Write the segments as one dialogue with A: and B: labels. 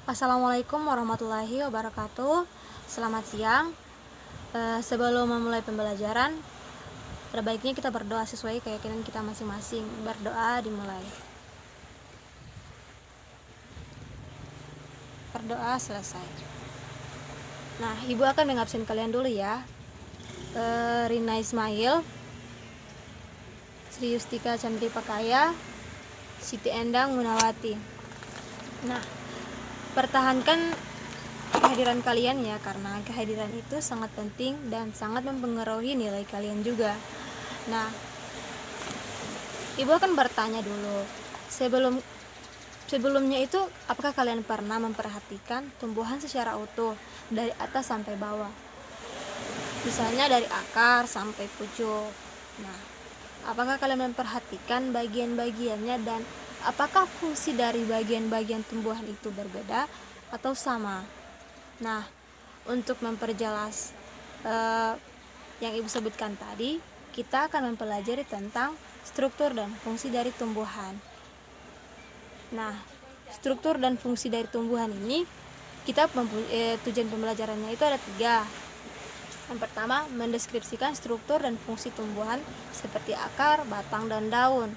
A: Assalamualaikum warahmatullahi wabarakatuh. Selamat siang. Sebelum memulai pembelajaran, terbaiknya kita berdoa sesuai keyakinan kita masing-masing. Berdoa dimulai. Berdoa selesai. Nah, Ibu akan mengabsen kalian dulu ya. Rina Ismail, Sri Yustika Chandri Pakaya, Siti Endang Munawati. Nah, pertahankan kehadiran kalian ya, karena kehadiran itu sangat penting dan sangat mempengaruhi nilai kalian juga. Nah, Ibu akan bertanya dulu, sebelumnya itu apakah kalian pernah memperhatikan tumbuhan secara utuh dari atas sampai bawah, misalnya dari akar sampai pucuk. Nah, apakah kalian memperhatikan bagian-bagiannya dan apakah fungsi dari bagian-bagian tumbuhan itu berbeda atau sama? Nah, untuk memperjelas yang Ibu sebutkan tadi, kita akan mempelajari tentang struktur dan fungsi dari tumbuhan. Nah, struktur dan fungsi dari tumbuhan ini kita tujuan pembelajarannya itu ada 3. Yang pertama, mendeskripsikan struktur dan fungsi tumbuhan seperti akar, batang, dan daun.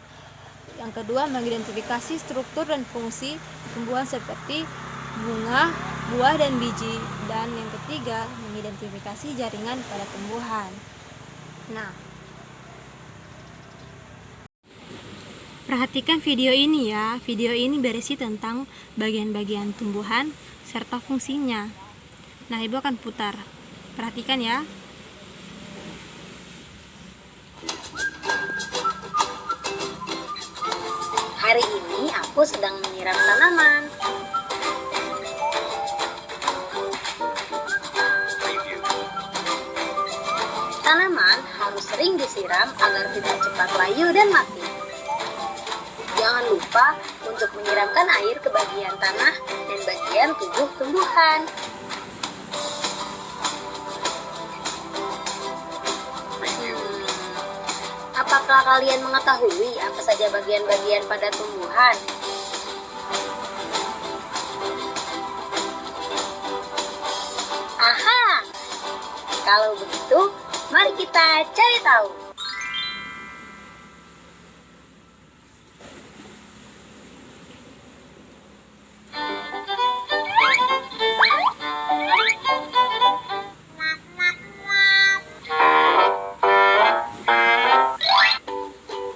A: Yang kedua, mengidentifikasi struktur dan fungsi tumbuhan seperti bunga, buah, dan biji. Dan yang ketiga, mengidentifikasi jaringan pada tumbuhan. Nah, perhatikan video ini ya. Video ini berisi tentang bagian-bagian tumbuhan serta fungsinya. Nah, Ibu akan putar. Perhatikan ya.
B: Hari ini aku sedang menyiram tanaman. Tanaman harus sering disiram agar tidak cepat layu dan mati. Jangan lupa untuk menyiramkan air ke bagian tanah dan bagian tubuh tumbuhan. Apakah kalian mengetahui apa saja bagian-bagian pada tumbuhan? Aha! Kalau begitu, mari kita cari tahu.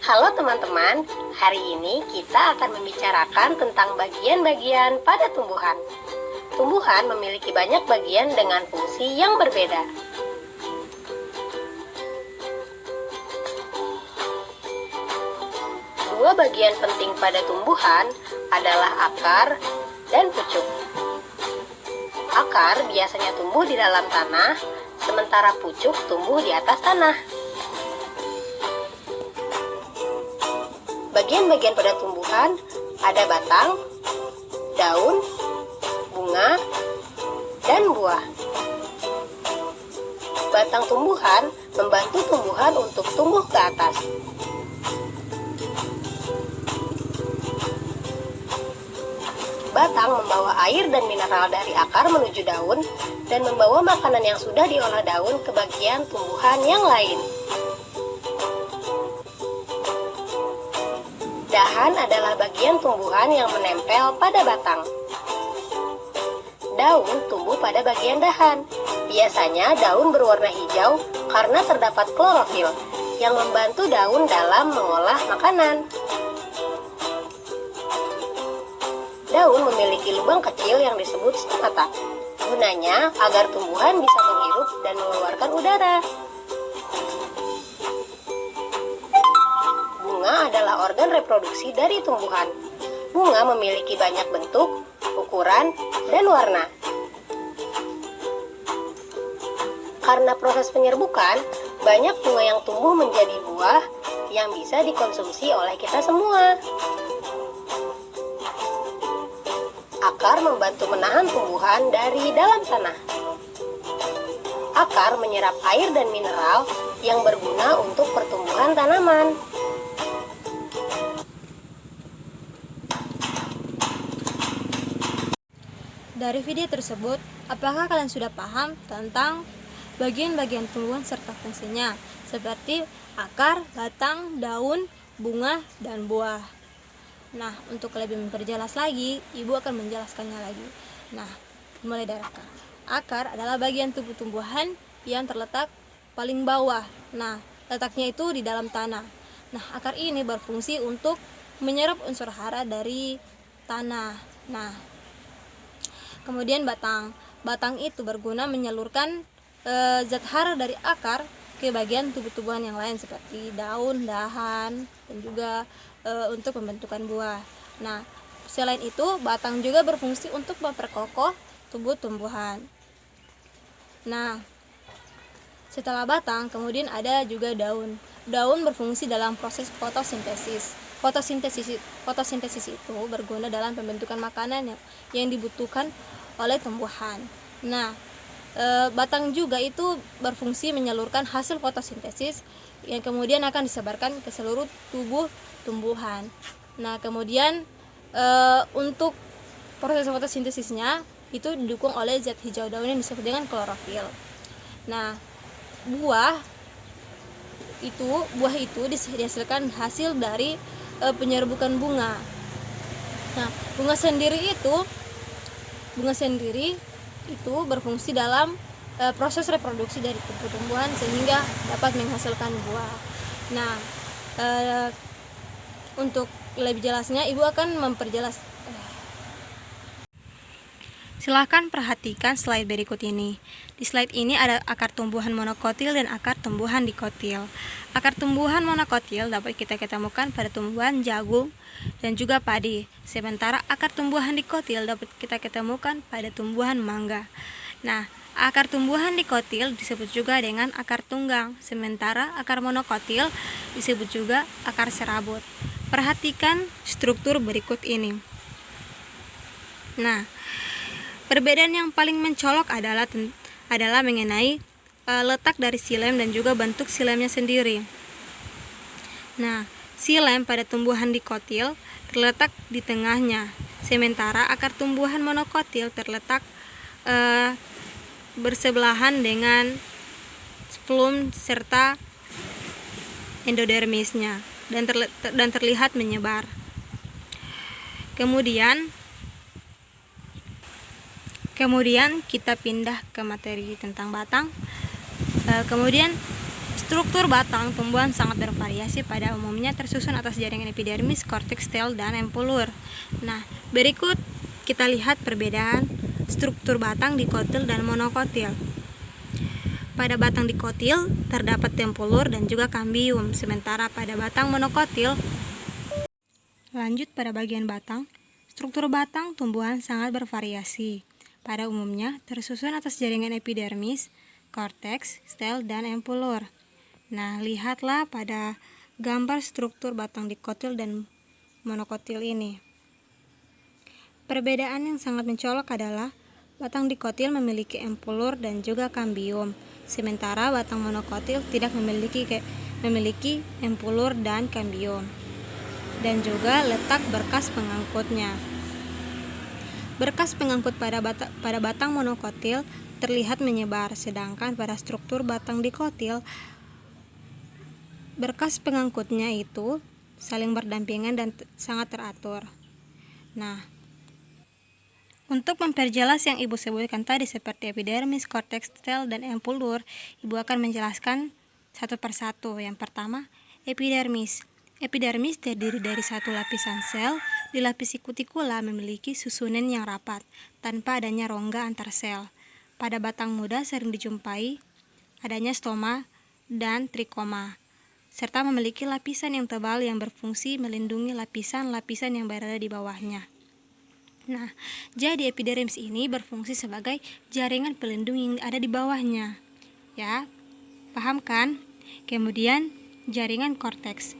B: Halo teman-teman, hari ini kita akan membicarakan tentang bagian-bagian pada tumbuhan. Tumbuhan memiliki banyak bagian dengan fungsi yang berbeda. Dua bagian penting pada tumbuhan adalah akar dan pucuk. Akar biasanya tumbuh di dalam tanah, sementara pucuk tumbuh di atas tanah. Bagian-bagian pada tumbuhan ada batang, daun, bunga, dan buah. Batang tumbuhan membantu tumbuhan untuk tumbuh ke atas. Batang membawa air dan mineral dari akar menuju daun dan membawa makanan yang sudah diolah daun ke bagian tumbuhan yang lain. Dahan adalah bagian tumbuhan yang menempel pada batang. Daun tumbuh pada bagian dahan. Biasanya daun berwarna hijau karena terdapat klorofil yang membantu daun dalam mengolah makanan. Daun memiliki lubang kecil yang disebut stomata. Gunanya agar tumbuhan bisa menghirup dan mengeluarkan udara. Bunga adalah organ reproduksi dari tumbuhan. Bunga memiliki banyak bentuk, ukuran, dan warna. Karena proses penyerbukan, banyak bunga yang tumbuh menjadi buah yang bisa dikonsumsi oleh kita semua. Akar membantu menahan tumbuhan dari dalam tanah. Akar menyerap air dan mineral yang berguna untuk pertumbuhan tanaman.
A: Dari video tersebut, apakah kalian sudah paham tentang bagian-bagian tumbuhan serta fungsinya, seperti akar, batang, daun, bunga, dan buah? Nah, untuk lebih memperjelas lagi, Ibu akan menjelaskannya lagi. Nah, mulai dari akar. Akar adalah bagian tubuh tumbuhan yang terletak paling bawah. Nah, letaknya itu di dalam tanah. Nah, akar ini berfungsi untuk menyerap unsur hara dari tanah. Nah, kemudian batang. Batang itu berguna menyalurkan zat hara dari akar ke bagian tubuh-tumbuhan yang lain seperti daun, dahan, dan juga untuk pembentukan buah. Nah, selain itu, batang juga berfungsi untuk memperkokoh tubuh tumbuhan. Nah, setelah batang, kemudian ada juga daun. Daun berfungsi dalam proses fotosintesis. Fotosintesis itu berguna dalam pembentukan makanan yang dibutuhkan oleh tumbuhan. Nah, batang juga itu berfungsi menyalurkan hasil fotosintesis yang kemudian akan disebarkan ke seluruh tubuh tumbuhan. Nah, kemudian untuk proses fotosintesisnya itu didukung oleh zat hijau daun yang disebut dengan klorofil. Nah, buah itu dihasilkan hasil dari penyerbukan bunga. Nah, bunga sendiri itu berfungsi dalam proses reproduksi dari tumbuhan sehingga dapat menghasilkan buah. Nah, untuk lebih jelasnya Ibu akan memperjelas. Silahkan perhatikan slide berikut ini. Di slide ini ada akar tumbuhan monokotil dan akar tumbuhan dikotil. Akar tumbuhan monokotil dapat kita ketemukan pada tumbuhan jagung dan juga padi. Sementara akar tumbuhan dikotil dapat kita ketemukan pada tumbuhan mangga. Nah, akar tumbuhan dikotil disebut juga dengan akar tunggang, sementara akar monokotil disebut juga akar serabut. Perhatikan struktur berikut ini. Nah, perbedaan yang paling mencolok adalah mengenai letak dari xilem dan juga bentuk xilemnya sendiri. Nah, xilem pada tumbuhan dikotil terletak di tengahnya, sementara akar tumbuhan monokotil terletak bersebelahan dengan flum serta endodermisnya dan terlihat menyebar. Kemudian kita pindah ke materi tentang batang. Kemudian struktur batang tumbuhan sangat bervariasi, pada umumnya tersusun atas jaringan epidermis, korteks, stel, dan empulur. Nah, berikut kita lihat perbedaan struktur batang dikotil dan monokotil. Pada batang dikotil terdapat tempulur dan juga kambium, sementara pada batang monokotil. Lanjut pada bagian batang. Struktur batang tumbuhan sangat bervariasi. Pada umumnya tersusun atas jaringan epidermis, korteks, stel, dan empulur. Nah, lihatlah pada gambar struktur batang dikotil dan monokotil ini. Perbedaan yang sangat mencolok adalah batang dikotil memiliki empulur dan juga kambium, sementara batang monokotil tidak memiliki empulur dan kambium, dan juga letak berkas pengangkutnya. Berkas pengangkut pada batang monokotil terlihat menyebar, sedangkan pada struktur batang dikotil berkas pengangkutnya itu saling berdampingan dan sangat teratur. Nah, untuk memperjelas yang Ibu sebutkan tadi seperti epidermis, korteks, stel, dan empulur, Ibu akan menjelaskan satu persatu. Yang pertama, epidermis. Epidermis terdiri dari satu lapisan sel. Dilapisi kutikula, memiliki susunan yang rapat tanpa adanya rongga antar sel. Pada batang muda sering dijumpai adanya stoma dan trikoma, serta memiliki lapisan yang tebal yang berfungsi melindungi lapisan-lapisan yang berada di bawahnya. Nah, jadi epidermis ini berfungsi sebagai jaringan pelindung yang ada di bawahnya. Ya, paham kan? Kemudian jaringan korteks.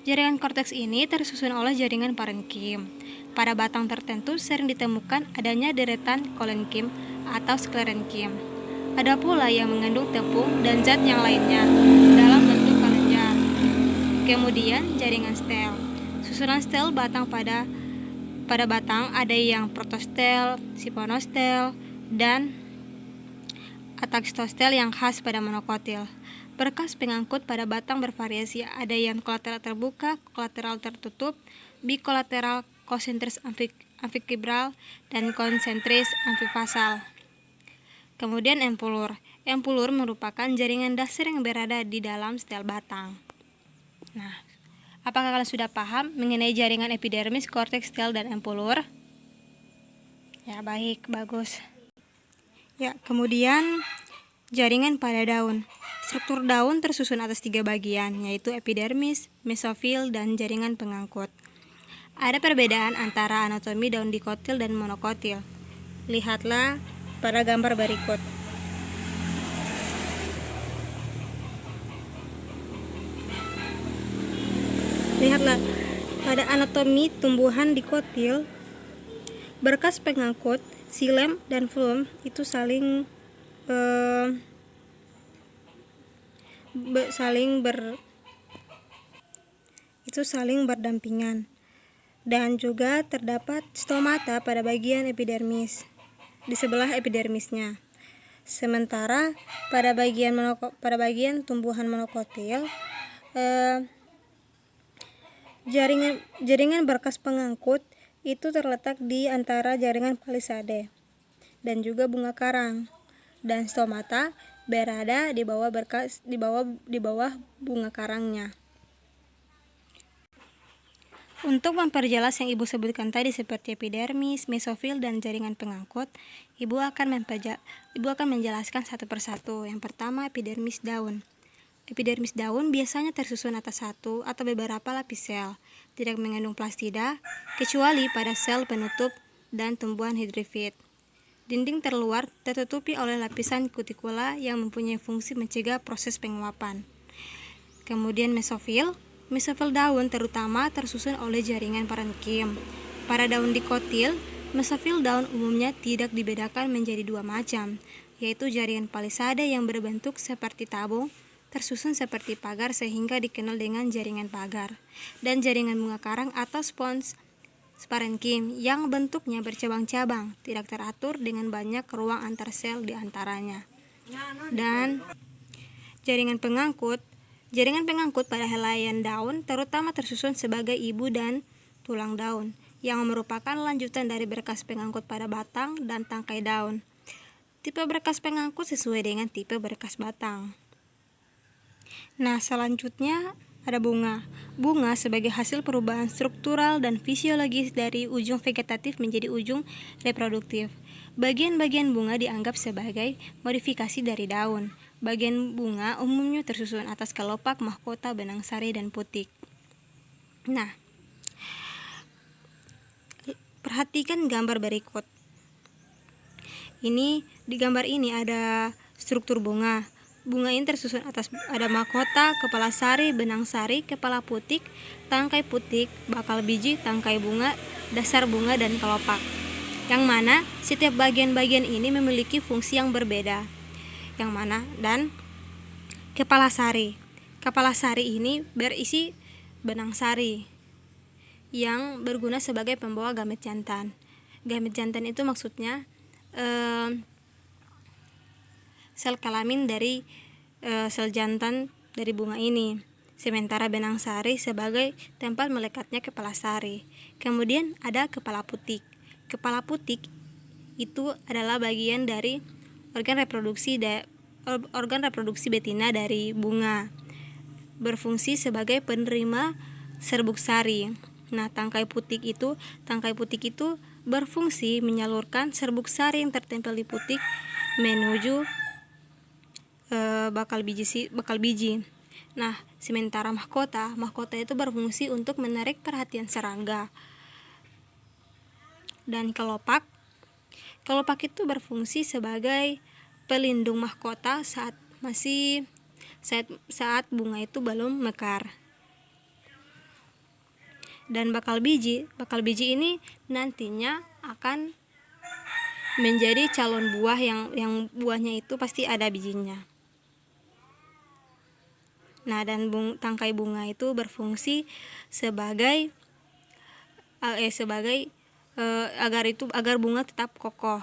A: Jaringan korteks ini tersusun oleh jaringan parenkim. Pada batang tertentu sering ditemukan adanya deretan kolenkim atau sklerenkim. Ada pula yang mengandung tepung dan zat yang lainnya dalam bentuk kelenjar. Kemudian jaringan stel. Susunan stel batang pada pada batang ada yang protostel, siponostel, dan ataxistostel yang khas pada monokotil. Berkas pengangkut pada batang bervariasi, ada yang kolateral terbuka, kolateral tertutup, bikolateral, konsentris amfikibral, dan konsentris amfifasal. Kemudian empulur. Empulur merupakan jaringan dasar yang berada di dalam stel batang. Nah, apakah kalian sudah paham mengenai jaringan epidermis, korteks, stel, dan empulur? Ya, baik, bagus. Ya, kemudian jaringan pada daun. Struktur daun tersusun atas 3 bagian, yaitu epidermis, mesofil, dan jaringan pengangkut. Ada perbedaan antara anatomi daun dikotil dan monokotil. Lihatlah pada gambar berikut. Lihatlah, pada anatomi tumbuhan dikotil, berkas pengangkut, xilem dan floem itu saling berdampingan, dan juga terdapat stomata pada bagian epidermis di sebelah epidermisnya. Sementara pada bagian tumbuhan monokotil, jaringan berkas pengangkut itu terletak di antara jaringan palisade dan juga bunga karang, dan stomata berada di bawah bunga karangnya. Untuk memperjelas yang Ibu sebutkan tadi seperti epidermis, mesofil, dan jaringan pengangkut, Ibu akan menjelaskan satu persatu. Yang pertama, epidermis daun. Epidermis daun biasanya tersusun atas satu atau beberapa lapis sel, tidak mengandung plastida, kecuali pada sel penutup dan tumbuhan hidrofit. Dinding terluar tertutupi oleh lapisan kutikula yang mempunyai fungsi mencegah proses penguapan. Kemudian mesofil daun terutama tersusun oleh jaringan parenkim. Pada daun dikotil, mesofil daun umumnya tidak dibedakan menjadi 2 macam, yaitu jaringan palisade yang berbentuk seperti tabung, tersusun seperti pagar sehingga dikenal dengan jaringan pagar, dan jaringan bunga karang atau spons parenkim yang bentuknya bercabang-cabang, tidak teratur dengan banyak ruang antar sel di antaranya. Dan jaringan pengangkut pada helaian daun terutama tersusun sebagai ibu dan tulang daun, yang merupakan lanjutan dari berkas pengangkut pada batang dan tangkai daun. Tipe berkas pengangkut sesuai dengan tipe berkas batang. Nah, selanjutnya ada bunga. Bunga sebagai hasil perubahan struktural dan fisiologis dari ujung vegetatif menjadi ujung reproduktif. Bagian-bagian bunga dianggap sebagai modifikasi dari daun. Bagian bunga umumnya tersusun atas kelopak, mahkota, benang sari, dan putik. Nah, perhatikan gambar berikut. Di gambar ini ada struktur bunga. Bunga ini tersusun atas ada mahkota, kepala sari, benang sari, kepala putik, tangkai putik, bakal biji, tangkai bunga, dasar bunga, dan kelopak. Yang mana setiap bagian-bagian ini memiliki fungsi yang berbeda. Yang mana dan kepala sari. Kepala sari ini berisi benang sari yang berguna sebagai pembawa gamet jantan. Gamet jantan itu maksudnya sel kelamin dari sel jantan dari bunga ini. Sementara benang sari sebagai tempat melekatnya kepala sari. Kemudian ada kepala putik. Kepala putik itu adalah bagian dari organ reproduksi betina dari bunga, berfungsi sebagai penerima serbuk sari. Nah, tangkai putik itu berfungsi menyalurkan serbuk sari yang tertempel di putik menuju bakal biji. Nah, sementara mahkota itu berfungsi untuk menarik perhatian serangga. Dan kelopak itu berfungsi sebagai pelindung mahkota saat bunga itu belum mekar. Dan bakal biji ini nantinya akan menjadi calon buah yang buahnya itu pasti ada bijinya. Nah, dan tangkai bunga itu berfungsi sebagai agar bunga tetap kokoh.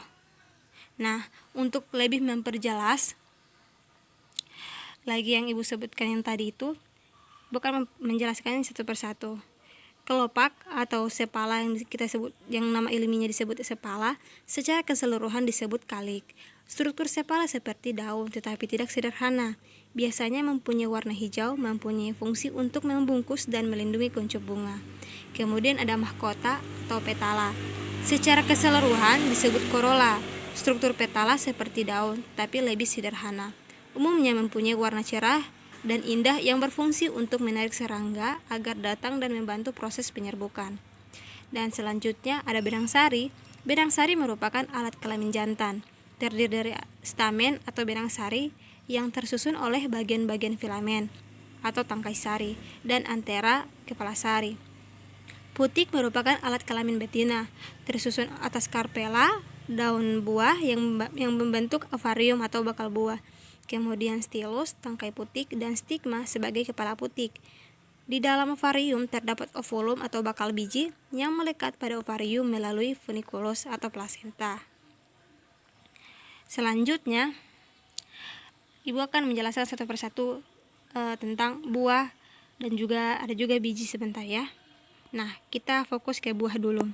A: Nah, untuk lebih memperjelas lagi yang Ibu sebutkan yang tadi itu, bukan menjelaskannya satu persatu. Kelopak atau sepala yang kita sebut, yang nama ilmiahnya disebut sepala, secara keseluruhan disebut kalik. Struktur sepala seperti daun, tetapi tidak sederhana. Biasanya mempunyai warna hijau, mempunyai fungsi untuk membungkus dan melindungi kuncup bunga. Kemudian ada mahkota atau petala. Secara keseluruhan disebut korola. Struktur petala seperti daun, tapi lebih sederhana. Umumnya mempunyai warna cerah dan indah yang berfungsi untuk menarik serangga agar datang dan membantu proses penyerbukan. Dan selanjutnya ada benang sari. Benang sari merupakan alat kelamin jantan, terdiri dari stamen atau benang sari yang tersusun oleh bagian-bagian filamen atau tangkai sari dan antera kepala sari. Putik merupakan alat kelamin betina, tersusun atas karpela, daun buah yang membentuk ovarium atau bakal buah. Kemudian stilus, tangkai putik, dan stigma sebagai kepala putik. Di dalam ovarium terdapat ovulum atau bakal biji yang melekat pada ovarium melalui funiculus atau plasenta. Selanjutnya, Ibu akan menjelaskan satu persatu tentang buah dan ada juga biji sebentar ya. Nah, kita fokus ke buah dulu.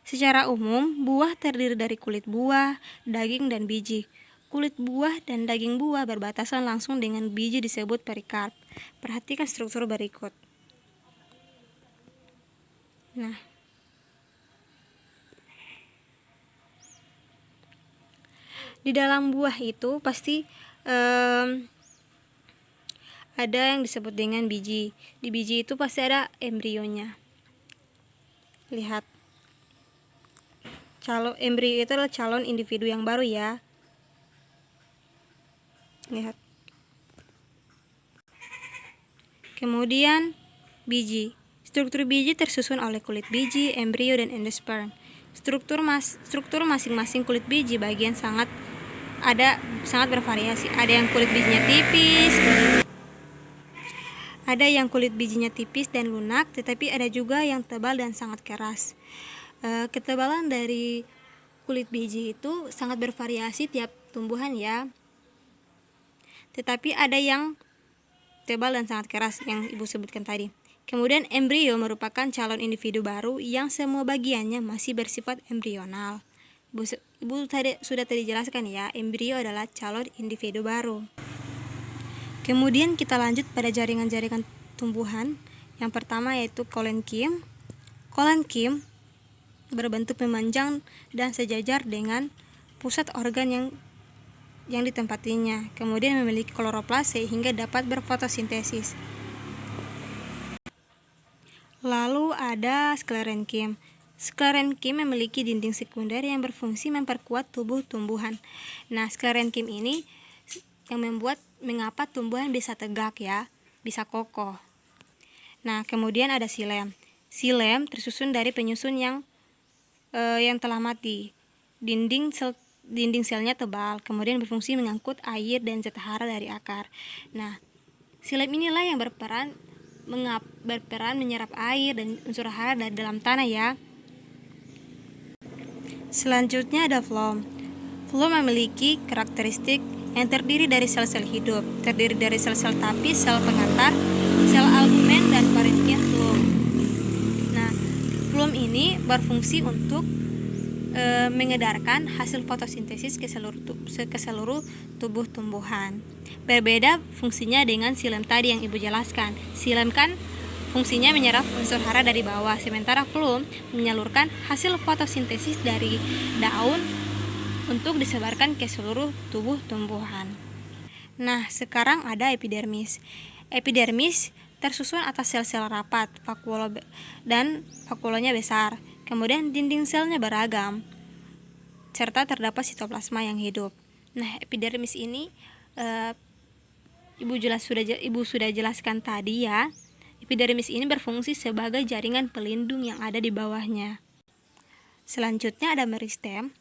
A: Secara umum, buah terdiri dari kulit buah, daging, dan biji. Kulit buah dan daging buah berbatasan langsung dengan biji disebut perikarp. Perhatikan struktur berikut. Nah, di dalam buah itu pasti ada yang disebut dengan biji. Di biji itu pasti ada embrionya. Lihat, embrio itu adalah calon individu yang baru ya. Lihat. Kemudian biji. Struktur biji tersusun oleh kulit biji, embrio, dan endosperm. Struktur masing-masing kulit biji bagian sangat bervariasi. Ada yang kulit bijinya tipis dan lunak, tetapi ada juga yang tebal dan sangat keras. Ketebalan dari kulit biji itu sangat bervariasi tiap tumbuhan ya. Tetapi ada yang tebal dan sangat keras yang Ibu sebutkan tadi. Kemudian embrio merupakan calon individu baru yang semua bagiannya masih bersifat embrional. Ibu sudah tadi jelaskan ya, embrio adalah calon individu baru. Kemudian kita lanjut pada jaringan-jaringan tumbuhan. Yang pertama yaitu kolenkim. Kolenkim berbentuk memanjang dan sejajar dengan pusat organ yang ditempatinya. Kemudian memiliki kloroplas sehingga dapat berfotosintesis. Lalu ada sklerenkim. Sklerenkim memiliki dinding sekunder yang berfungsi memperkuat tubuh tumbuhan. Nah, sklerenkim ini yang mengapa tumbuhan bisa tegak ya, bisa kokoh. Nah, kemudian ada silem. Silem tersusun dari penyusun yang telah mati. Dinding selnya tebal, kemudian berfungsi mengangkut air dan zat hara dari akar. Nah, silem inilah yang berperan menyerap air dan unsur hara dari dalam tanah ya. Selanjutnya ada floem. Floem memiliki karakteristik yang terdiri dari sel-sel hidup, terdiri dari sel-sel tapis, sel pengantar, sel albumen, dan parenkim floem. Nah, floem ini berfungsi untuk mengedarkan hasil fotosintesis ke seluruh tubuh tumbuhan. Berbeda fungsinya dengan silem tadi yang Ibu jelaskan. Silem kan fungsinya menyerap unsur hara dari bawah, sementara floem menyalurkan hasil fotosintesis dari daun untuk disebarkan ke seluruh tubuh tumbuhan. Nah, sekarang ada epidermis. Epidermis tersusun atas sel-sel rapat, vakuolanya besar. Kemudian dinding selnya beragam, serta terdapat sitoplasma yang hidup. Nah, epidermis ini Ibu sudah jelaskan tadi ya. Epidermis ini berfungsi sebagai jaringan pelindung yang ada di bawahnya. Selanjutnya ada meristem.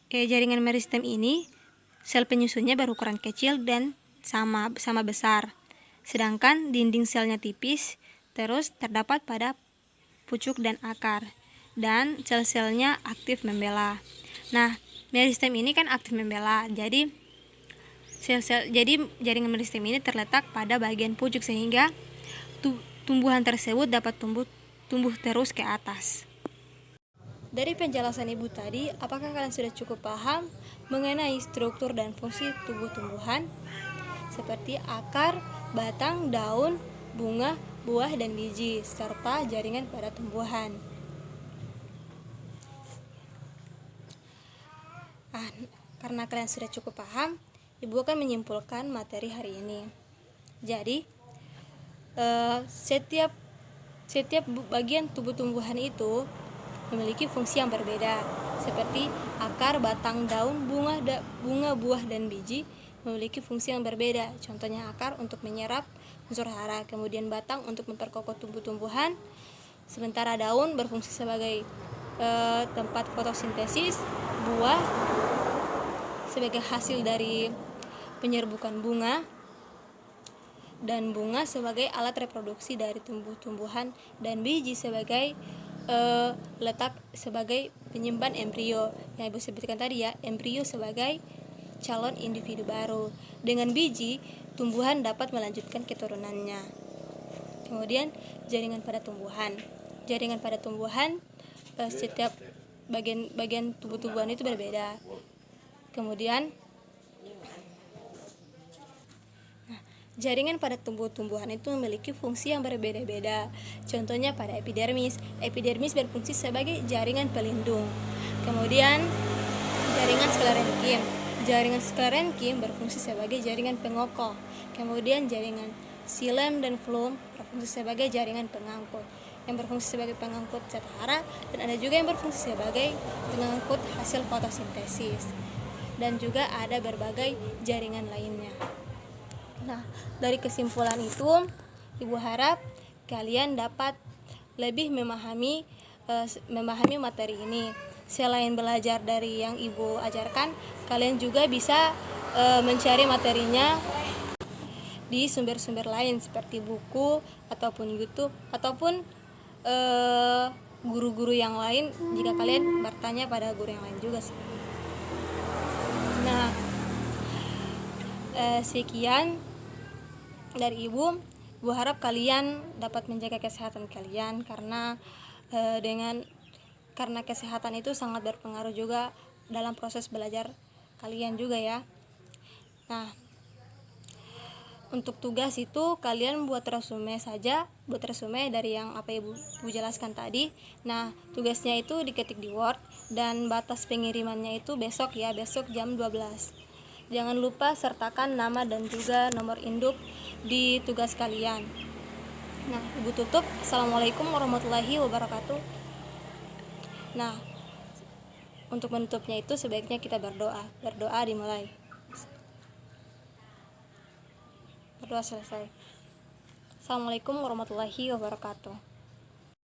A: Jaringan meristem ini sel penyusunnya berukuran kecil dan sama besar. Sedangkan dinding selnya tipis, terus terdapat pada pucuk dan akar, dan sel-selnya aktif membela. Nah, meristem ini kan aktif membela, jadi jaringan meristem ini terletak pada bagian pucuk sehingga tumbuhan tersebut dapat tumbuh terus ke atas. Dari penjelasan Ibu tadi, apakah kalian sudah cukup paham mengenai struktur dan fungsi tubuh tumbuhan seperti akar, batang, daun, bunga, buah, dan biji, serta jaringan pada tumbuhan? Karena kalian sudah cukup paham, Ibu akan menyimpulkan materi hari ini. Jadi, setiap bagian tubuh tumbuhan itu memiliki fungsi yang berbeda, seperti akar, batang, daun, bunga, buah, dan biji memiliki fungsi yang berbeda. Contohnya akar untuk menyerap unsur hara, kemudian batang untuk memperkokoh tumbuh-tumbuhan, sementara daun berfungsi sebagai tempat fotosintesis, buah sebagai hasil dari penyerbukan bunga, dan bunga sebagai alat reproduksi dari tumbuh-tumbuhan, dan biji sebagai letak sebagai penyimpan embrio yang Ibu sebutkan tadi ya, embrio sebagai calon individu baru. Dengan biji, tumbuhan dapat melanjutkan keturunannya. Kemudian jaringan pada tumbuhan. Setiap bagian tubuh-tumbuhan itu berbeda. Kemudian jaringan pada tumbuh-tumbuhan itu memiliki fungsi yang berbeda-beda. Contohnya pada epidermis. Epidermis berfungsi sebagai jaringan pelindung. Kemudian jaringan sklerenkim. Jaringan sklerenkim berfungsi sebagai jaringan pengokoh. Kemudian jaringan xilem dan flum berfungsi sebagai jaringan pengangkut. Yang berfungsi sebagai pengangkut zat hara, dan ada juga yang berfungsi sebagai pengangkut hasil fotosintesis. Dan juga ada berbagai jaringan lainnya. Nah, dari kesimpulan itu, Ibu harap kalian dapat lebih memahami materi ini. Selain belajar dari yang Ibu ajarkan, kalian juga bisa mencari materinya di sumber-sumber lain seperti buku ataupun YouTube ataupun guru-guru yang lain jika kalian bertanya pada guru yang lain juga sih. Nah, sekian dari Ibu harap kalian dapat menjaga kesehatan kalian karena karena kesehatan itu sangat berpengaruh juga dalam proses belajar kalian juga ya. Nah, untuk tugas itu kalian buat resume dari yang apa Ibu jelaskan tadi. Nah, tugasnya itu diketik di Word dan batas pengirimannya itu besok jam 12. Jangan lupa sertakan nama dan juga nomor induk di tugas kalian. Nah, Ibu tutup. Assalamualaikum warahmatullahi wabarakatuh. Nah, untuk menutupnya itu sebaiknya kita berdoa. Berdoa dimulai. Berdoa selesai. Assalamualaikum warahmatullahi wabarakatuh.